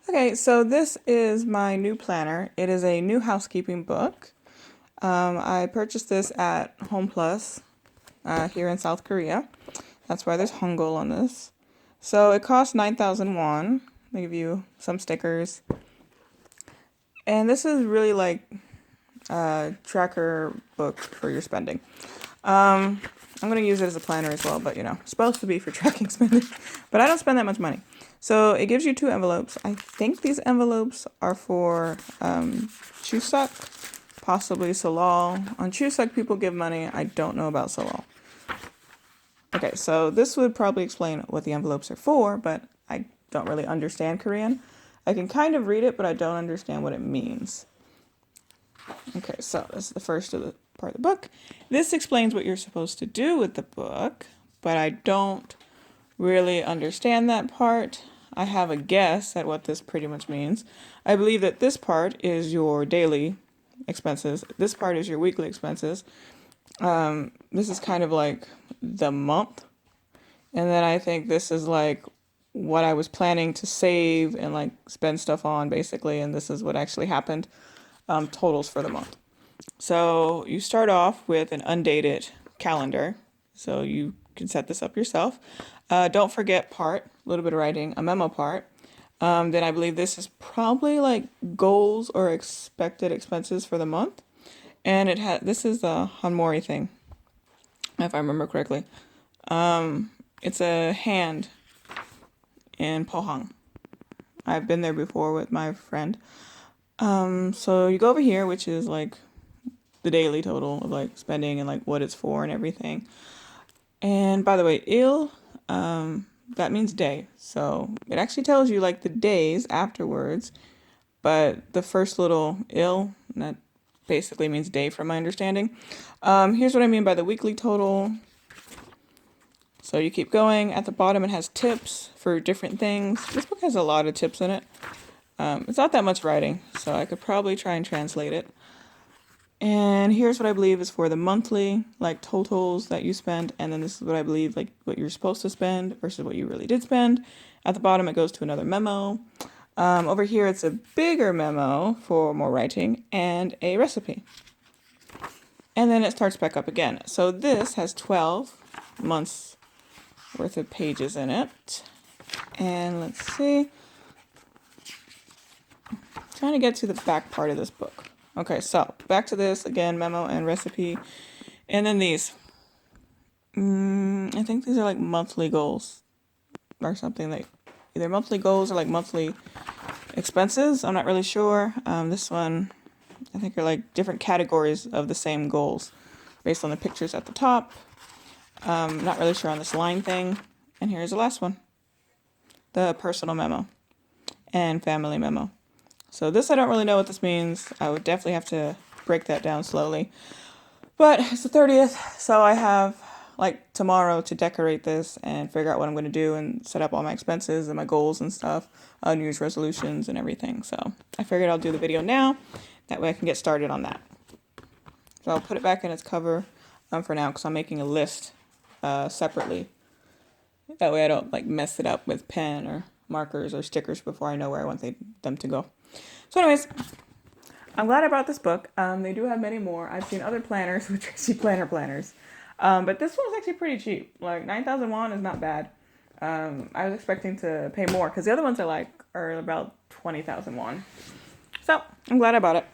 Okay, so this is my new planner. It is a new housekeeping book. I purchased this at Home Plus here in South Korea. That's why there's Hangul on this. So it costs 9,000 won. They give you some stickers. And this is really like a tracker book for your spending. I'm going to use it as a planner as well, but it's supposed to be for tracking spending. But I don't spend that much money. So it gives you 2 envelopes. I think these envelopes are for Chuseok, possibly Solal. On Chuseok, people give money. I don't know about Solal. Okay, so this would probably explain what the envelopes are for, but I don't really understand Korean. I can kind of read it, but I don't understand what it means. Okay, so this is the first of the part of the book. This explains what you're supposed to do with the book, but I don't really understand that part. I have a guess at what this pretty much means. I believe that this part is your daily expenses. This part is your weekly expenses. This is kind of like the month. And then I think this is like what I was planning to save and like spend stuff on basically. And this is what actually happened. Totals for the month. So you start off with an undated calendar. So you can set this up yourself. Don't forget a little bit of writing, a memo part. Then I believe this is probably like goals or expected expenses for the month. And this is the Hanmori thing, if I remember correctly. It's a hand in Pohang. I've been there before with my friend. So you go over here, which is like the daily total of like spending and like what it's for and everything. And by the way, that means day. So it actually tells you like the days afterwards, but the first little that basically means day from my understanding. Here's what I mean by the weekly total. So you keep going. At the bottom, it has tips for different things. This book has a lot of tips in it. It's not that much writing, so I could probably try and translate it. And here's what I believe is for the monthly, like totals that you spend. And then this is what I believe, like what you're supposed to spend versus what you really did spend. At the bottom, it goes to another memo. Over here, it's a bigger memo for more writing and a recipe. And then it starts back up again. So this has 12 months worth of pages in it. And let's see. I'm trying to get to the back part of this book. Okay, so back to this again, memo and recipe. And then these. I think these are like monthly goals or something, like either monthly goals or like monthly expenses. I'm not really sure. This one, I think, are like different categories of the same goals based on the pictures at the top. Not really sure on this line thing. And here's the last one, the personal memo and family memo. So this, I don't really know what this means. I would definitely have to break that down slowly. But it's the 30th, so I have like tomorrow to decorate this and figure out what I'm going to do and set up all my expenses and my goals and stuff, New Year's resolutions and everything. So I figured I'll do the video now. That way I can get started on that. So I'll put it back in its cover for now because I'm making a list separately. That way I don't like mess it up with pen or markers or stickers before I know where I want them to go. So anyways, I'm glad I bought this book. They do have many more. I've seen other planners, which are actually planners. But this one's actually pretty cheap. Like 9,000 won is not bad. I was expecting to pay more because the other ones are about 20,000 won. So I'm glad I bought it.